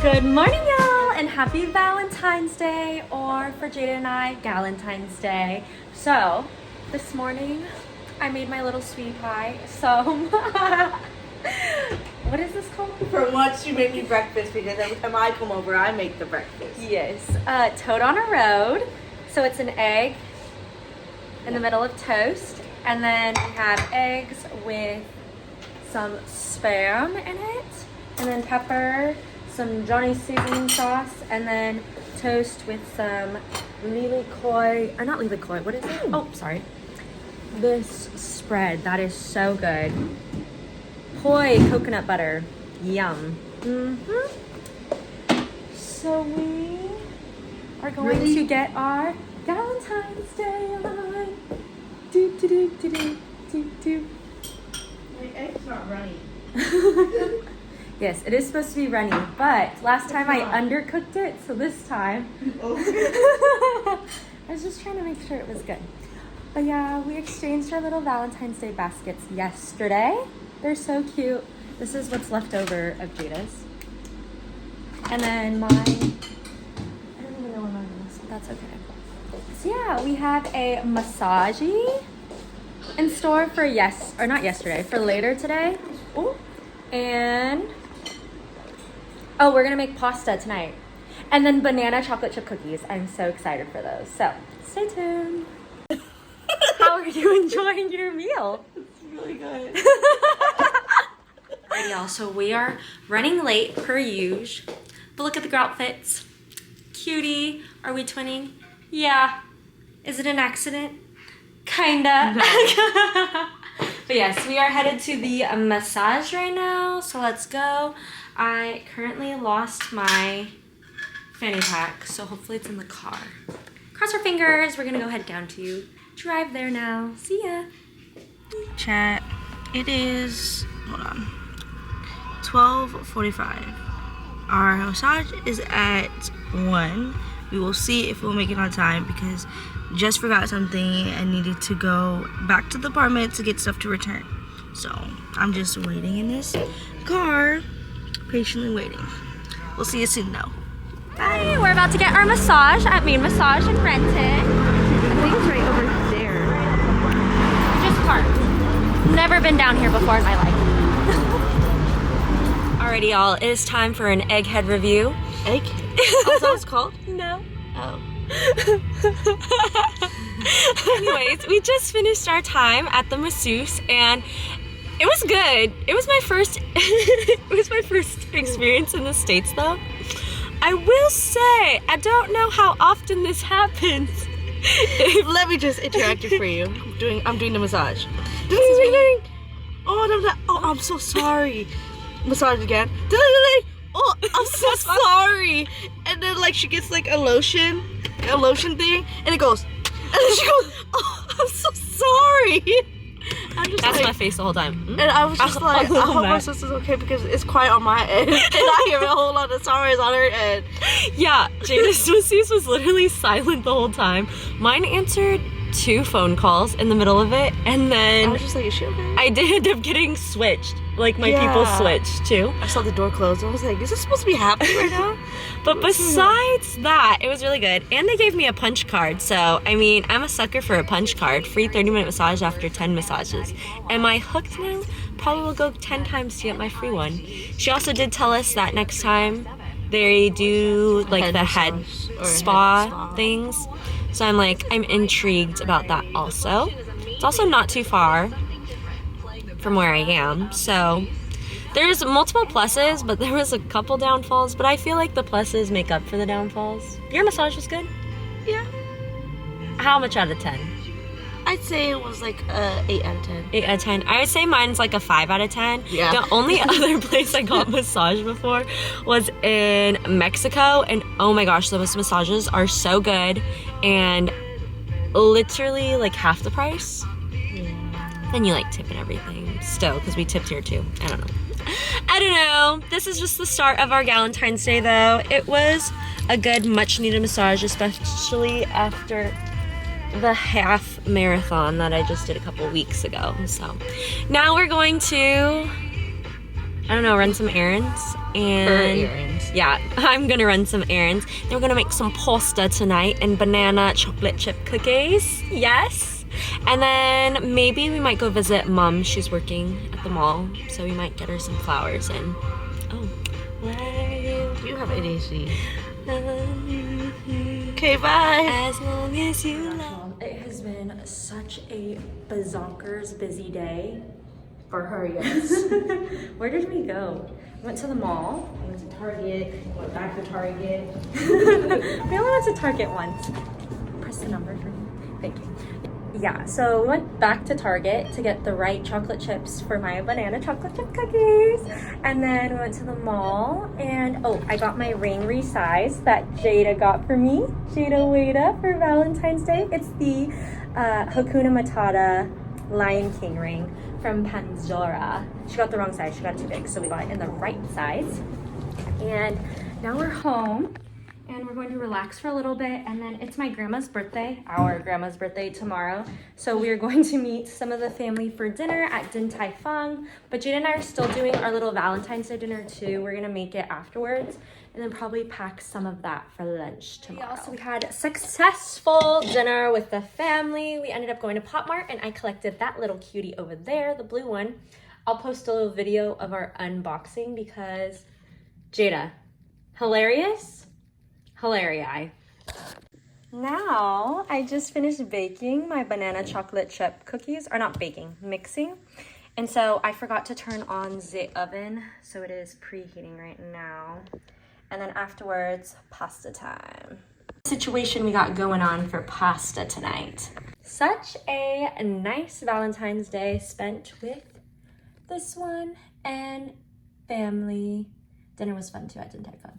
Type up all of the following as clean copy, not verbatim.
Good morning, y'all, and happy Valentine's Day, or for Jada and I, Galentine's Day. So, this morning, I made my little sweetie pie. So, what is this called? For once, you make me breakfast because every time I come over, I make the breakfast. Yes, toad on a road. So it's an egg in the middle of toast, and then we have eggs with some spam in it, and then pepper, some Johnny seasoning sauce, and then toast with some what is it? Oh, sorry. This spread, that is so good. Poi coconut butter, yum. So we are going to get our Galentine's Day on. Do do do do do do do. My egg's not runny. Yes, it is supposed to be runny, but last time I undercooked it, so this time I was just trying to make sure it was good. But yeah, we exchanged our little Valentine's Day baskets yesterday. They're so cute. This is what's left over of Jada's. And then mine, I don't even know where mine is, but that's okay. So yeah, we have a massagey in store for for later today. Ooh. And we're gonna make pasta tonight. And then banana chocolate chip cookies. I'm so excited for those. So stay tuned. How are you enjoying your meal? It's really good. Alright, y'all, so we are running late per usual. But look at the girl outfits. Cutie. Are we twinning? Yeah. Is it an accident? Kinda. No. But yes, we are headed to the massage right now, so let's go. I currently lost my fanny pack, so hopefully it's in the car. Cross our fingers. We're gonna go head down to drive there now. See ya. Chat. It is, hold on, 12:45. Our massage is at 1. We will see if we'll make it on time because just forgot something and needed to go back to the apartment to get stuff to return. So I'm just waiting in this car, patiently waiting. We'll see you soon though. Bye. We're about to get our massage at Main Massage in Renton. I think it's right over there. Just parked. Never been down here before in my life. Alrighty, y'all. It is time for an egghead review. Egg? That's what it's called? No. Oh. Anyways, we just finished our time at the masseuse and it was good. It was my first experience in the States though. I will say, I don't know how often this happens. Let me just interact it for you. I'm doing the massage. Oh, I'm so sorry. Massage again. Oh, I'm so sorry. And then like she gets like a lotion thing, and it goes, and then she goes, oh, I'm so sorry. That's like, my face the whole time. And I was just like, I hope my sister's okay because it's quiet on my end, and I hear a whole lot of sorries on her end. Yeah, Jada's masseuse was literally silent the whole time. Mine answered 2 phone calls in the middle of it, and then I was just like, is she okay? I did end up getting switched. Like my people switched too. I saw the door closed. I was like, is this supposed to be happening right now? But besides that, it was really good. And they gave me a punch card. So, I mean, I'm a sucker for a punch card. Free 30-minute massage after 10 massages. Am I hooked now? Probably will go 10 times to get my free one. She also did tell us that next time they do like the head spa things. So I'm intrigued about that also. It's also not too far from where I am. So there's multiple pluses, but there was a couple downfalls. But I feel like the pluses make up for the downfalls. Your massage was good? Yeah. How much out of 10? I'd say it was like 8 out of 10. 8 out of 10. I would say mine's like a 5 out of 10. Yeah. The only other place I got massaged before was in Mexico, and oh my gosh, those massages are so good and literally like half the price. Yeah. Then you like tip and everything still, because we tipped here too. I don't know. This is just the start of our Galentine's Day though. It was a good, much needed massage, especially after the half marathon that I just did a couple weeks ago. So now we're going to I don't know, run some errands. And yeah, I'm gonna run some errands. Then we're gonna make some pasta tonight and banana chocolate chip cookies. Yes. And then maybe we might go visit Mom. She's working at the mall, so we might get her some flowers and You have ADHD. Okay, bye. As long as you love. It has been such a bazonkers busy day. For her, yes. Where did we go? Went to the mall. Went to Target. Went back to Target. We only went to Target once. Press the number for me. Thank you. Yeah, so we went back to Target to get the right chocolate chips for my banana chocolate chip cookies. And then we went to the mall and I got my ring resized that Jada got for me. Jada Wada for Valentine's Day. It's the Hakuna Matata Lion King ring from Pandora. She got the wrong size, she got it too big, so we got it in the right size. And now we're home and we're going to relax for a little bit, and then it's my grandma's birthday, our grandma's birthday tomorrow. So we are going to meet some of the family for dinner at Din Tai Fung, but Jada and I are still doing our little Valentine's Day dinner too. We're gonna make it afterwards and then probably pack some of that for lunch tomorrow. We had a successful dinner with the family. We ended up going to Pop Mart and I collected that little cutie over there, the blue one. I'll post a little video of our unboxing because Jada, hilarious, hilarious. Now, I just finished baking my banana chocolate chip cookies, or not baking, mixing. And so I forgot to turn on the oven, so it is preheating right now. And then afterwards, pasta time. Situation we got going on for pasta tonight. Such a nice Valentine's Day spent with this one and family. Dinner was fun too at Din Tai Fung.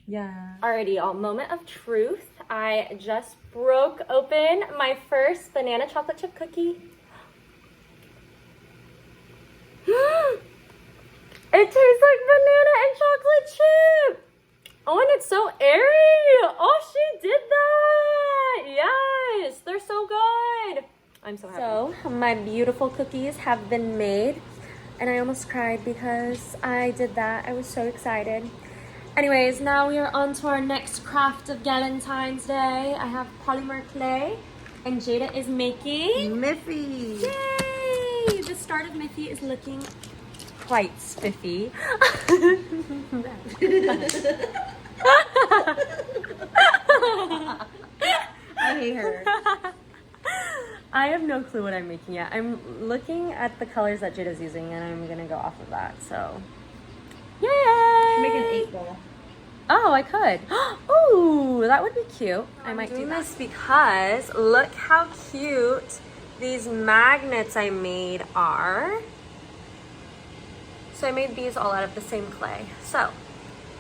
Yeah. Alrighty, y'all, moment of truth. I just broke open my first banana chocolate chip cookie. It tastes like banana and chocolate chip. Oh, and it's so airy. Oh, she did that. Yes, they're so good. I'm so happy. So, my beautiful cookies have been made. And I almost cried because I did that. I was so excited. Anyways, now we are on to our next craft of Galentine's Day. I have polymer clay, and Jada is making Miffy. Yay! The start of Miffy is looking quite spiffy. I hate her. I have no clue what I'm making yet. I'm looking at the colors that Jada's using, and I'm gonna go off of that. So, yay! Make an 8-ball. Oh, I could. Ooh, that would be cute. I might do this because look how cute these magnets I made are. So I made these all out of the same clay. So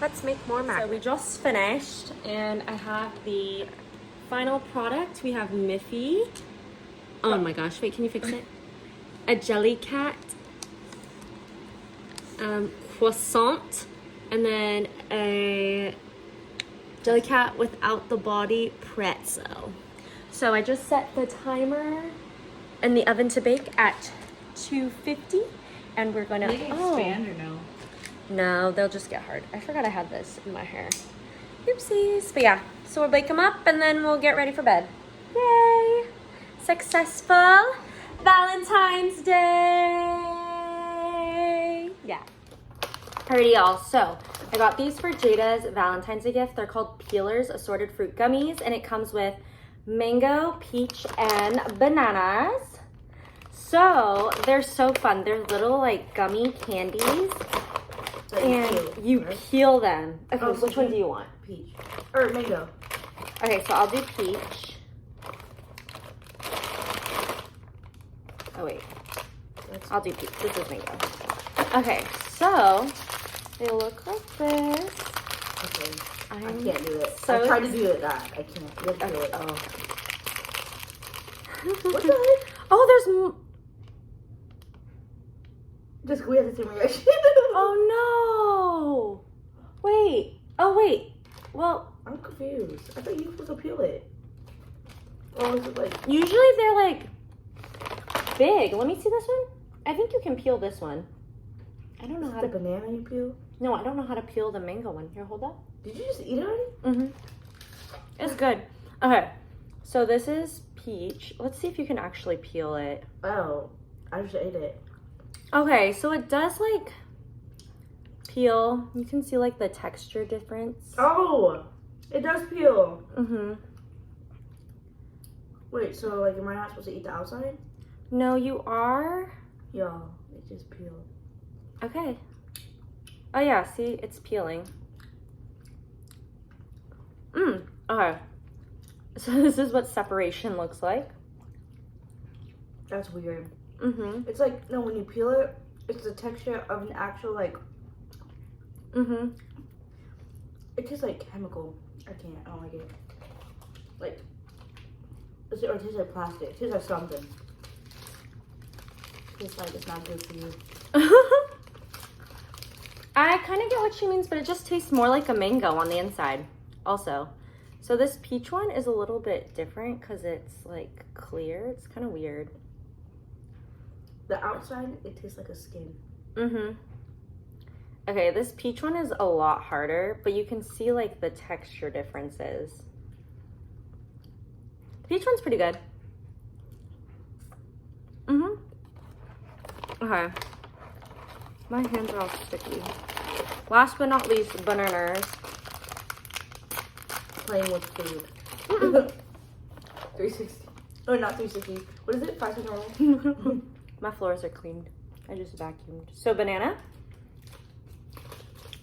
let's make more magnets. So we just finished, and I have the final product. We have Miffy. Oh my gosh, wait, can you fix it? A jelly cat, croissant, and then a jelly cat without the body pretzel. So I just set the timer in the oven to bake at 250, and we're gonna, They can expand or no? No, they'll just get hard. I forgot I had this in my hair. Oopsies. But yeah, so we'll bake them up and then we'll get ready for bed. Yay! Successful Valentine's Day! Yeah. Alrighty, y'all. So I got these for Jada's Valentine's Day gift. They're called Peelers Assorted Fruit Gummies, and it comes with mango, peach, and bananas. So they're so fun. They're little like gummy candies, and you peel them. Okay, Oh, which one do you want? Peach. Or mango. Okay, so I'll do peach. Oh wait, I'll do peach. This is mango. Okay, so they look like this. Okay. I I'm can't do it. so I tried to do it that. I can't. Let's do it. Oh. What the heck? Oh, there's. Just we have the same reaction. Oh no! Wait. Oh wait. Well, I'm confused. I thought you were supposed to peel it. Or was it like? usually they're like big. Let me see this one. I think you can peel this one. I don't know Is how the to... banana you peel? No, I don't know how to peel the mango one. Here, hold up. Did you just eat it already? Mm-hmm. It's good. Okay, so this is peach. Let's see if you can actually peel it. Oh, I just ate it. Okay, so it does like peel. You can see like the texture difference. Oh, it does peel. Mm-hmm. Wait, so like am I not supposed to eat the outside? No, you are. Yo, it just peeled. Okay. Oh yeah, see, it's peeling. Okay. So this is what separation looks like. That's weird. Mm-hmm. It's like, no, when you peel it, it's the texture of an actual like, Mm-hmm. it tastes like chemical. I don't like it. Like, or it tastes like plastic. It tastes like something. It tastes like it's not good for you. I kind of get what she means, but it just tastes more like a mango on the inside also. So this peach one is a little bit different because it's like clear. It's kind of weird. The outside, it tastes like a skin. Mm-hmm. Okay, this peach one is a lot harder, but you can see like the texture differences. The peach one's pretty good. Mm-hmm. Okay. My hands are all sticky. Last but not least, bananas. Playing with food. 360. Oh, not 360. What is it? 5 second roll? My floors are cleaned. I just vacuumed. So banana.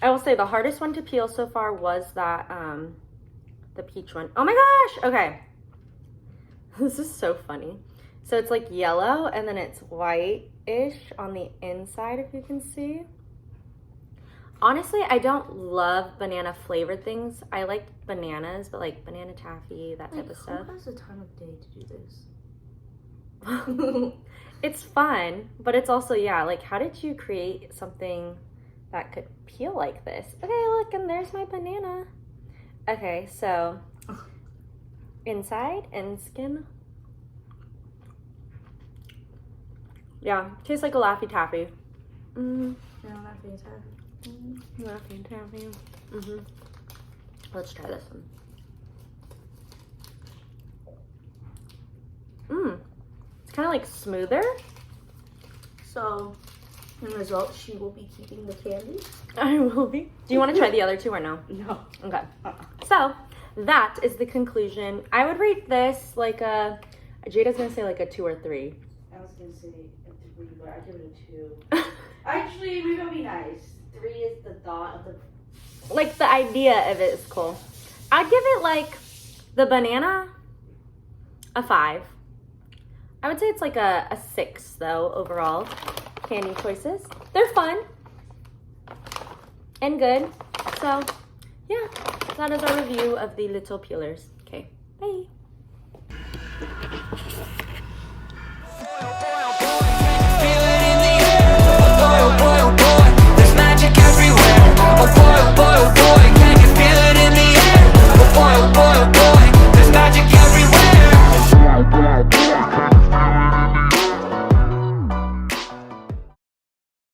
I will say the hardest one to peel so far was that, the peach one. Oh my gosh! Okay. This is so funny. So it's like yellow and then it's white-ish on the inside, if you can see. Honestly, I don't love banana flavored things. I like bananas, but like banana taffy, that type of stuff. Who has the time of day to do this? It's fun, but it's also, yeah, like how did you create something that could peel like this? Okay, look, and there's my banana. Okay, so inside and skin. Yeah, tastes like a Laffy Taffy. No, Laffy Taffy. Laffy Taffy. Let's try this one. It's kind of like smoother. So, in result, she will be keeping the candy. I will be. Do you want to try the other two or no? No. Okay. So, that is the conclusion. I would rate this like a, Jada's going to say like a 2 or 3. I was going to say a 3, but I give it a 2. Actually, we're going to be nice. 3 is the thought of the... Like the idea of it is cool. I'd give it like the banana a 5. I would say it's like a 6 though overall. Candy choices. They're fun and good. So yeah, that is our review of the little peelers. Okay, bye.